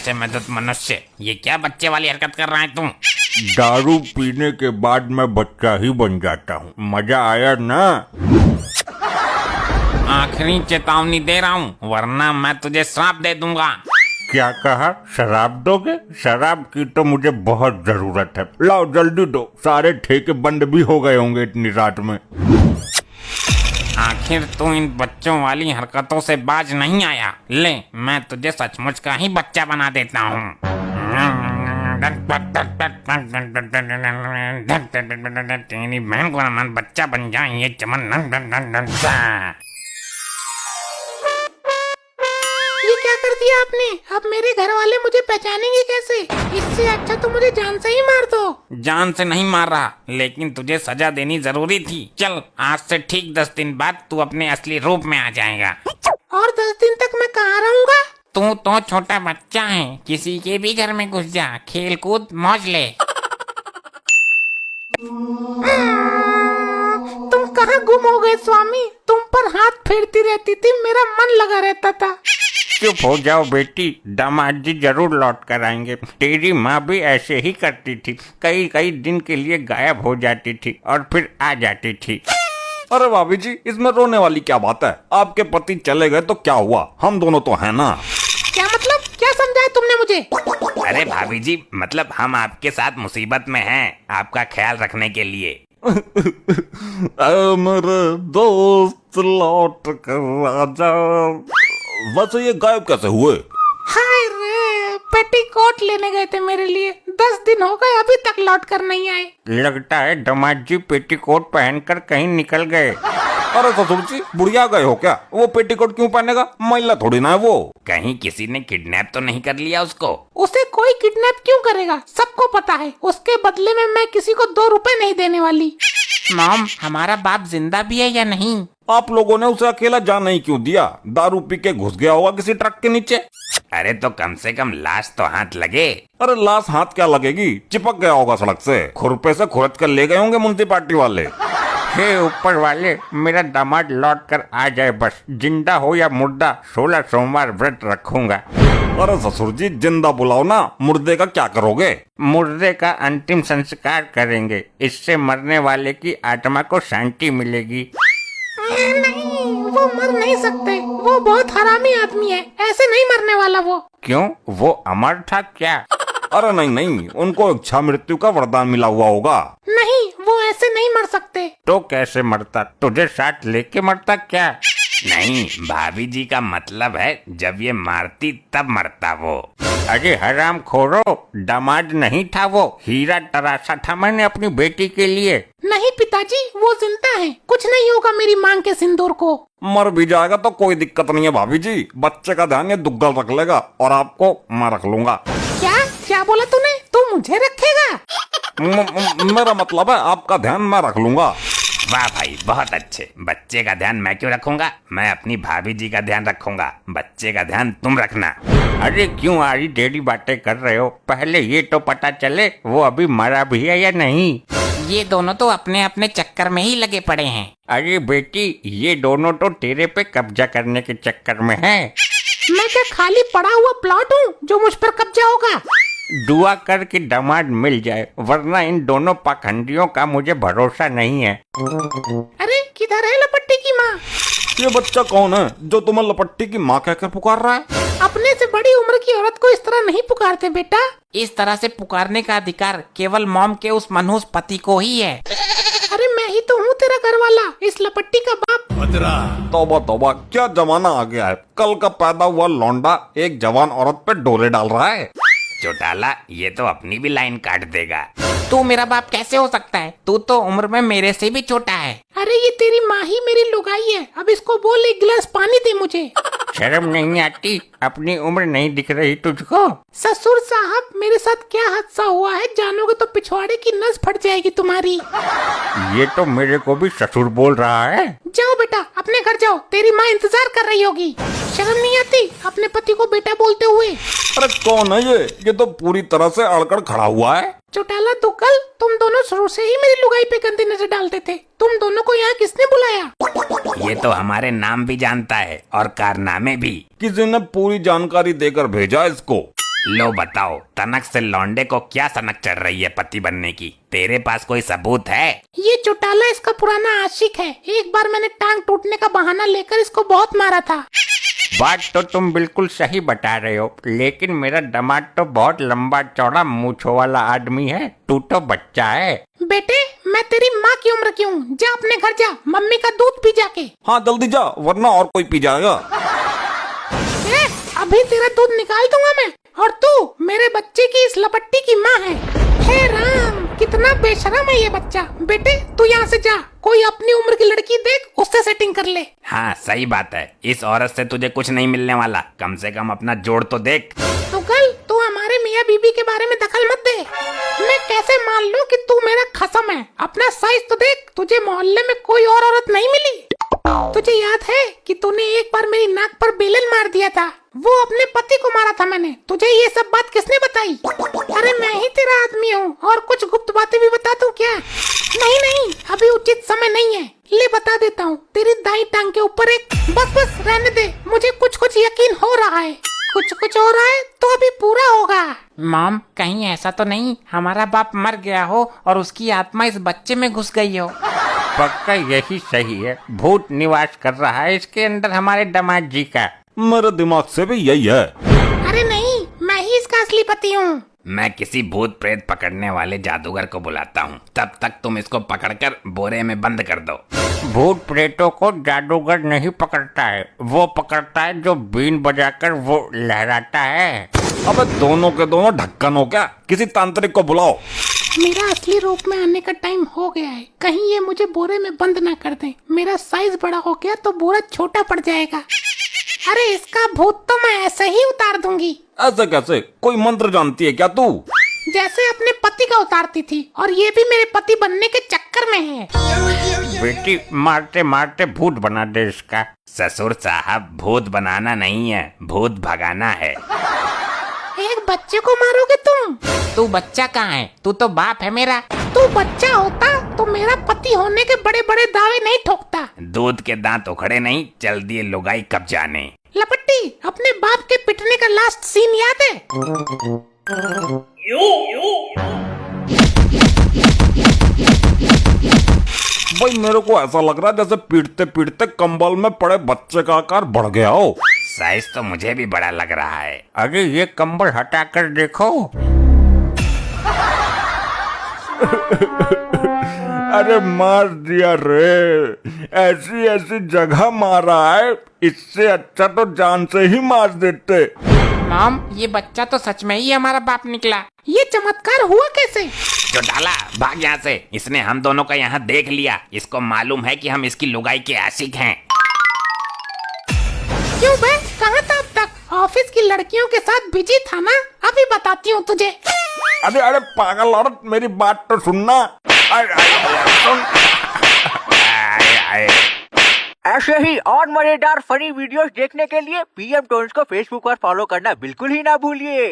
जैसे मदद मनुष्य, ये क्या बच्चे वाली हरकत कर रहा है तुम? दारू पीने के बाद मैं बच्चा ही बन जाता हूँ। मजा आया ना? आखिरी चेतावनी दे रहा हूँ, वरना मैं तुझे श्राप दे दूंगा। क्या कहा? शराब दोगे? शराब की तो मुझे बहुत जरूरत है। लाओ जल्दी दो, सारे ठेके बंद भी हो गए होंगे इतनी रात में। आखिर तू इन बच्चों वाली हरकतों से बाज नहीं आया। ले, मैं तुझे सचमुच का ही बच्चा बना देता हूँ। तेरी बहन को मन बच्चा बन जाए ये चमन। ये क्या कर दिया आपने? अब मेरे घर वाले मुझे पहचानेंगे कैसे? इससे अच्छा तो मुझे जान से ही मार दो। जान से नहीं मार रहा, लेकिन तुझे सजा देनी जरूरी थी। चल, आज से ठीक 10 दिन बाद तू अपने असली रूप में आ जाएगा। और 10 दिन तक मैं कहाँ रहूँगा? तू तो छोटा बच्चा है, किसी के भी घर में घुस जा, खेल कूद मौज ले। तुम कहाँ गुम हो गए स्वामी? तुम पर हाथ फेरती रहती थी, मेरा मन लगा रहता था। चुप हो जाओ बेटी, दामाद जी जरूर लौट कर आएंगे। तेरी माँ भी ऐसे ही करती थी, कई कई दिन के लिए गायब हो जाती थी और फिर आ जाती थी। अरे भाभी जी, इसमें रोने वाली क्या बात है? आपके पति चले गए तो क्या हुआ, हम दोनों तो हैं ना। क्या मतलब? क्या समझाया तुमने मुझे? अरे भाभी जी, मतलब हम आपके साथ मुसीबत में हैं, आपका ख्याल रखने के लिए। मेरे दोस्त लौट कर आजा। वैसे ये गायब कैसे हुए? हाय रे, पेटीकोट लेने गए थे मेरे लिए, 10 दिन हो गए अभी तक लौट कर नहीं आए। लगता है दामाद जी पेटीकोट पहनकर कहीं निकल गए। अरे ससुर जी, बुढ़िया गए हो क्या? वो पेटीकोट क्यों पहनेगा? महिला थोड़ी ना है वो। कहीं किसी ने किडनैप तो नहीं कर लिया उसको? उसे कोई किडनैप क्यों करेगा? सबको पता है, उसके बदले में मैं किसी को 2 रुपए नहीं देने वाली। मॉम, हमारा बाप जिंदा भी है या नहीं? आप लोगों ने उसे अकेला जाने ही क्यों दिया? दारू पी के घुस गया होगा किसी ट्रक के नीचे। अरे तो कम से कम लाश तो हाथ लगे। अरे लाश हाथ क्या लगेगी, चिपक गया होगा सड़क से, खुरपे से खुरच कर ले गए होंगे म्युनिसिपालिटी वाले। हे ऊपर वाले, मेरा दामाद लौट कर आ जाए बस। जिंदा हो या मुर्दा, 16 सोमवार व्रत रखूंगा। अरे ससुर जी, जिंदा बुलाओ ना, मुर्दे का क्या करोगे? मुर्दे का अंतिम संस्कार करेंगे, इससे मरने वाले की आत्मा को शांति मिलेगी। नहीं, वो मर नहीं सकते, वो बहुत हरामी आदमी है, ऐसे नहीं मरने वाला वो। क्यों, वो अमर था क्या? अरे नहीं नहीं, उनको इच्छा मृत्यु का वरदान मिला हुआ होगा। नहीं, वो ऐसे नहीं मर सकते। तो कैसे मरता? तुझे साथ लेके मरता क्या? नहीं, भाभी जी का मतलब है जब ये मारती तब मरता वो। अरे हराम खोरो, दामाद नहीं था वो, हीरा तराशा था मैंने अपनी बेटी के लिए। नहीं पिताजी, वो जिंदा है, कुछ नहीं होगा मेरी मांग के सिंदूर को। मर भी जाएगा तो कोई दिक्कत नहीं है भाभी जी, बच्चे का ध्यान ये दुग्गल रख लेगा और आपको मैं रख लूंगा। क्या क्या बोला तूने? तू मुझे रखेगा? मेरा मतलब है आपका ध्यान मैं रख लूंगा। वाह भाई, बहुत अच्छे। बच्चे का ध्यान मैं क्यों रखूंगा? मैं अपनी भाभी जी का ध्यान रखूंगा, बच्चे का ध्यान तुम रखना। अरे क्यों आरी टेढ़ी बातें कर रहे हो? पहले ये तो पता चले वो अभी मरा भी है या नहीं। ये दोनों तो अपने अपने चक्कर में ही लगे पड़े हैं। अरे बेटी, ये दोनों तो तेरे पे कब्जा करने के चक्कर में है। मैं क्या खाली पड़ा हुआ प्लॉट हूँ जो मुझ पर कब्जा होगा? दुआ कर के दामाद मिल जाए, वरना इन दोनों पाखंडियों का मुझे भरोसा नहीं है। अरे किधर है लपट्टी की माँ? ये बच्चा कौन है जो तुम्हें लपट्टी की माँ कहकर पुकार रहा है? अपने से बड़ी उम्र की औरत को इस तरह नहीं पुकारते बेटा। इस तरह से पुकारने का अधिकार केवल मॉम के उस मनहूस पति को ही है। अरे मैं ही तो हूँ तेरा घर वाला, इस लपट्टी का बाप। तौबा तौबा, क्या जमाना आ गया है। कल का पैदा हुआ लौंडा एक जवान औरत पे डोरे डाल रहा है। चौटाला, ये तो अपनी भी लाइन काट देगा। तू मेरा बाप कैसे हो सकता है? तू तो उम्र में मेरे से भी छोटा है। अरे ये तेरी माँ ही मेरी लुगाई है, अब इसको बोल 1 गिलास पानी दे मुझे। शर्म नहीं आती? अपनी उम्र नहीं दिख रही तुझको? ससुर साहब, मेरे साथ क्या हादसा हुआ है जानोगे तो पिछवाड़े की नस फट जाएगी तुम्हारी। ये तो मेरे को भी ससुर बोल रहा है। जाओ बेटा, अपने घर जाओ, तेरी माँ इंतजार कर रही होगी। शर्म नहीं आती अपने पति को बेटा बोलते हुए? अरे कौन है ये तो पूरी तरह से अड़कड़ खड़ा हुआ है। चौटाला दुक्कल, तुम दोनों शुरू से ही मेरी लुगाई पे गंदी नजर डालते थे। तुम दोनों को यहाँ किसने बुलाया? ये तो हमारे नाम भी जानता है और कारनामे भी। किसी ने पूरी जानकारी देकर भेजा इसको। लो बताओ, तनक से लौंडे को क्या सनक चढ़ रही है पति बनने की? तेरे पास कोई सबूत है? ये चौटाला इसका पुराना आशिक है। एक बार मैंने टांग टूटने का बहाना लेकर इसको बहुत मारा था। बात तो तुम बिल्कुल सही बता रहे हो, लेकिन मेरा दामाद तो बहुत लंबा चौड़ा मूंछों वाला आदमी है, तू तो बच्चा है। बेटे, मैं तेरी माँ की उम्र की हूँ। जा अपने घर जा, मम्मी का दूध पी जाके। हाँ जल्दी जा, वरना और कोई पी जाएगा। ए, अभी तेरा दूध निकाल दूंगा मैं। और तू मेरे बच्चे की इस लपट्टी की माँ है। हे राम, कितना बेशरम है ये बच्चा। बेटे तू यहाँ से जा, कोई अपनी उम्र की लड़की देख, उससे सेटिंग कर ले। हाँ सही बात है, इस औरत से तुझे कुछ नहीं मिलने वाला। कम से कम अपना जोड़ तो देख। तो कल तू हमारे मियाँ बीबी के बारे में दखल मत दे। मैं कैसे मान लूं कि तू मेरा खसम है? अपना साइज तो देख, तुझे मोहल्ले में कोई और औरत नहीं मिली। तुझे याद है कि तूने एक बार मेरी नाक पर बेलन मार दिया था? वो अपने पति को मारा था मैंने। तुझे ये सब बात किसने बताई? अरे मैं ही तेरा आदमी हूँ। और कुछ गुप्त बातें भी बता दूं क्या? नहीं नहीं, अभी उचित समय नहीं है। ले बता देता हूँ, तेरी दाई टांग के ऊपर एक। बस बस रहने दे, मुझे कुछ कुछ यकीन हो रहा है। कुछ कुछ हो रहा है तो अभी पूरा होगा। मॉम, कहीं ऐसा तो नहीं हमारा बाप मर गया हो और उसकी आत्मा इस बच्चे में घुस गई हो? पक्का यही सही है, भूत निवास कर रहा है इसके अंदर हमारे दामाद जी का। मेरे दिमाग से भी यही है। अरे नहीं, मैं ही इसका असली पति हूँ। मैं किसी भूत प्रेत पकड़ने वाले जादूगर को बुलाता हूँ, तब तक तुम इसको पकड़कर बोरे में बंद कर दो। भूत प्रेतों को जादूगर नहीं पकड़ता है, वो पकड़ता है जो बीन बजाकर वो लहराता है। अबे दोनों के दोनों ढक्कन हो क्या? किसी तांत्रिक को बुलाओ। मेरा असली रूप में आने का टाइम हो गया है। कहीं ये मुझे बोरे में बंद ना कर दे। मेरा साइज बड़ा हो गया तो बोरा छोटा पड़ जाएगा। अरे इसका भूत तो मैं ऐसे ही उतार दूंगी। ऐसे कैसे? कोई मंत्र जानती है क्या तू? जैसे अपने पति का उतारती थी, और ये भी मेरे पति बनने के चक्कर में है। बेटी मारते मारते भूत बना दे इसका। ससुर साहब, भूत बनाना नहीं है, भूत भगाना है। एक बच्चे को मारोगे तुम? तू बच्चा कहाँ है? तू तो बाप है मेरा। तू बच्चा होता तो मेरा पति होने के बड़े बड़े दावे नहीं ठोकता। दूध के दांत उखड़े नहीं, चल दिए लुगाई कब जाने। लपट्टी, अपने बाप के पिटने का लास्ट सीन याद है? भाई मेरे को ऐसा लग रहा है जैसे पीटते पीटते कंबल में पड़े बच्चे का आकार बढ़ गया हो। साइज तो मुझे भी बड़ा लग रहा है। अरे ये कंबल हटा कर देखो। अरे मार दिया रे, ऐसी ऐसी जगह मारा है, इससे अच्छा तो जान से ही मार देते। मॉम, ये बच्चा तो सच में ही हमारा बाप निकला। ये चमत्कार हुआ कैसे? चौटाला, भाग यहाँ से। इसने हम दोनों का यहाँ देख लिया। इसको मालूम है कि हम इसकी लुगाई के आशिक हैं। क्यों बे, कहाँ था अब तक? ऑफिस की लड़कियों के साथ बिजी था ना? अभी बताती हूँ तुझे। अरे अरे पागल औरत, मेरी बात तो सुनना। सुन। ऐसे ही और मजेदार फनी वीडियोस देखने के लिए पीएम टोन्स को फेसबुक पर फॉलो करना बिल्कुल ही ना भूलिए।